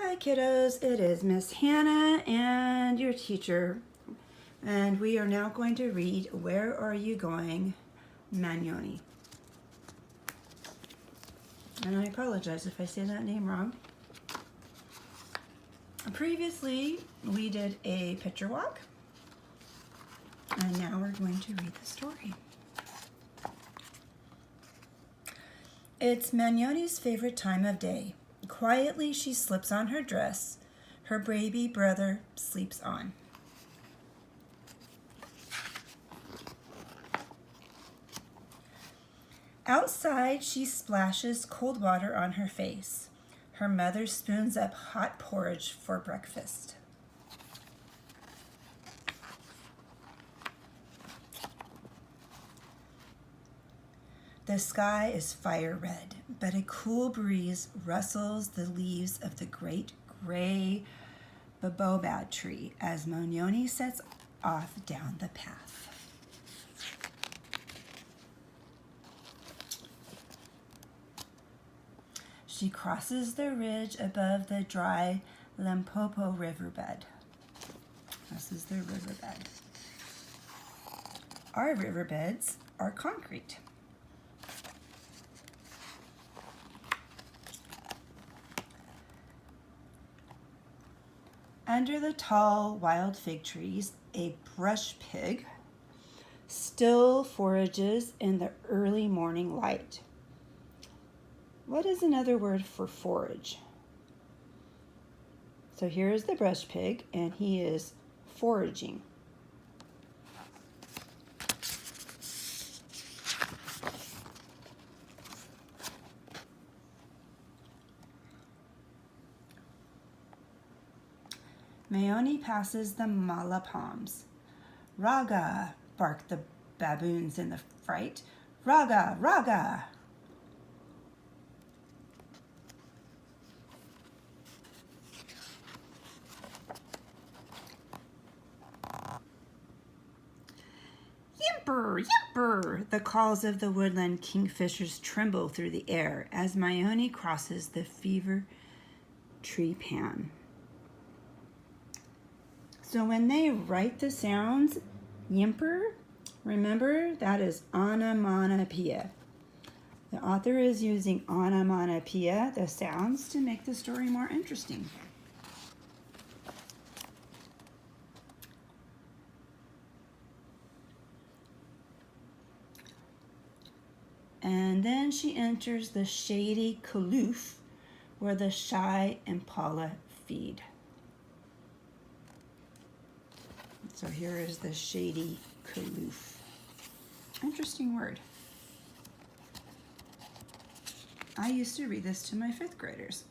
Hi kiddos, it is Miss Hannah and your teacher, and we are now going to read Where Are You Going, Manyoni. And I apologize if I say that name wrong. Previously, we did a picture walk, and now we're going to read the story. It's Manyoni's favorite time of day. Quietly, she slips on her dress. Her baby brother sleeps on. Outside, she splashes cold water on her face. Her mother spoons up hot porridge for breakfast. The sky is fire red, but a cool breeze rustles the leaves of the great gray baobab tree as Manyoni sets off down the path. She crosses the ridge above the dry Limpopo riverbed. This is the riverbed. Our riverbeds are concrete. Under the tall wild fig trees, a brush pig still forages in the early morning light. What is another word for forage? So here is the brush pig, and he is foraging. Manyoni passes the mala palms. Raga, bark the baboons in the fright. Raga, raga. Yimper, yimper, the calls of the woodland kingfishers tremble through the air as Manyoni crosses the fever tree pan. So when they write the sounds, yimper, remember that is onomatopoeia. The author is using onomatopoeia, the sounds, to make the story more interesting. And then she enters the shady kloof where the shy impala feed. So here is the shady kloof. Interesting word. I used to read this to my 5th graders.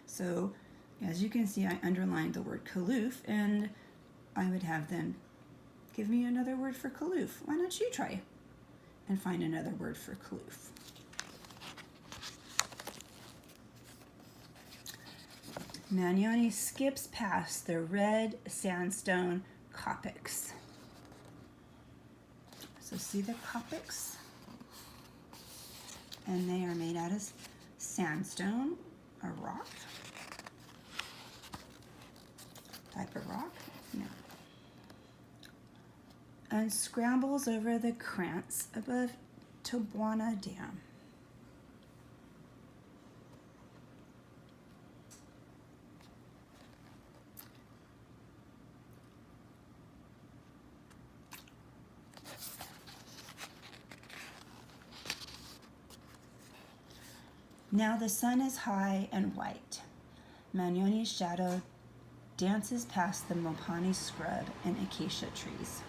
So as you can see, I underlined the word kloof, and I would have them give me another word for kloof. Why don't you try and find another word for kloof? Manyoni skips past the red sandstone kopics. So see the kopics? And they are made out of sandstone, a rock. Type of rock? No. And scrambles over the krantz above Tobwana Dam. Now the sun is high and white. Manyoni's shadow dances past the mopani scrub and acacia trees.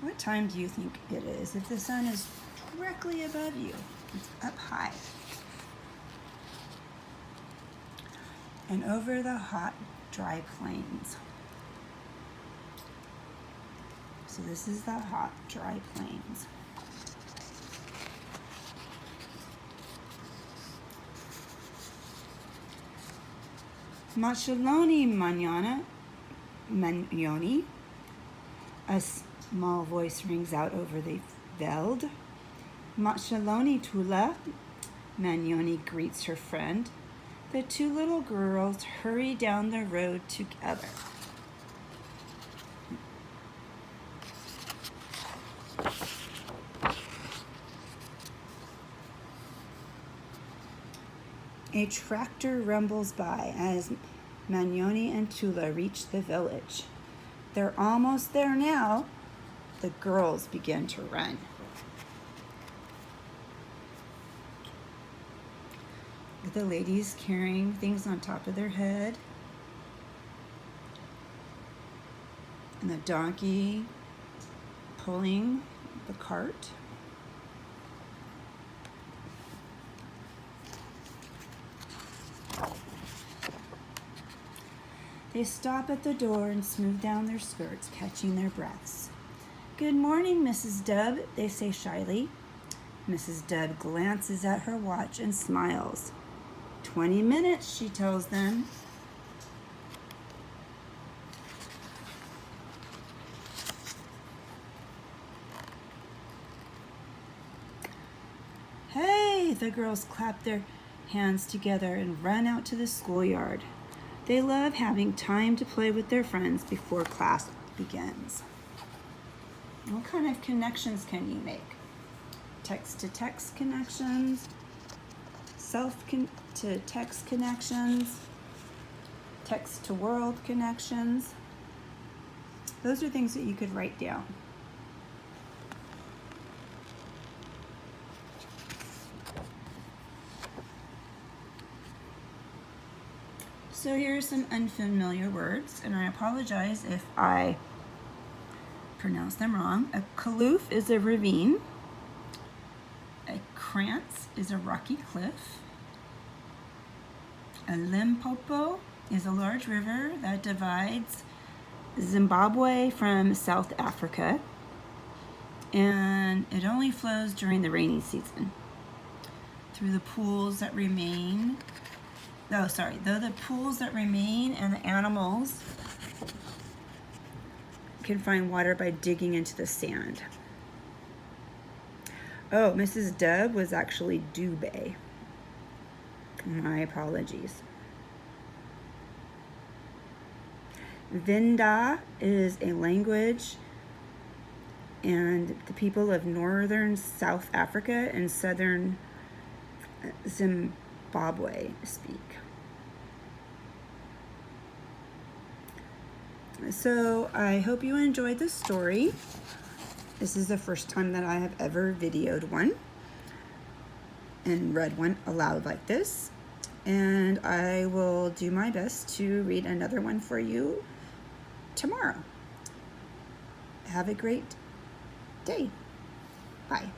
What time do you think it is if the sun is directly above you? It's up high. And over the hot, dry plains. So this is the hot, dry plains. Macheloni Manyoni, a small voice rings out over the veld. Manyoni Tula, Manyoni greets her friend. The two little girls hurry down the road together. A tractor rumbles by as Manyoni and Tula reach the village. They're almost there now. The girls begin to run. The ladies carrying things on top of their head. And the donkey pulling the cart. They stop at the door and smooth down their skirts, catching their breaths. "Good morning, Mrs. Dubb," they say shyly. Mrs. Dubb glances at her watch and smiles. 20 minutes, she tells them. "Hey!" The girls clap their hands together and run out to the schoolyard. They love having time to play with their friends before class begins. What kind of connections can you make? Text-to-text connections, self-to-text connections, text-to-world connections. Those are things that you could write down. So here are some unfamiliar words, and I apologize if I pronounce them wrong. A kloof is a ravine. A krantz is a rocky cliff. A Limpopo is a large river that divides Zimbabwe from South Africa, and it only flows during the rainy season. Though the pools that remain and the animals can find water by digging into the sand. Oh, Mrs. Dubb was actually Dubé. My apologies. Vinda is a language and the people of northern South Africa and southern Zimbabwe speak. So I hope you enjoyed this story. This is the first time that I have ever videoed one and read one aloud like this. And I will do my best to read another one for you tomorrow. Have a great day. Bye.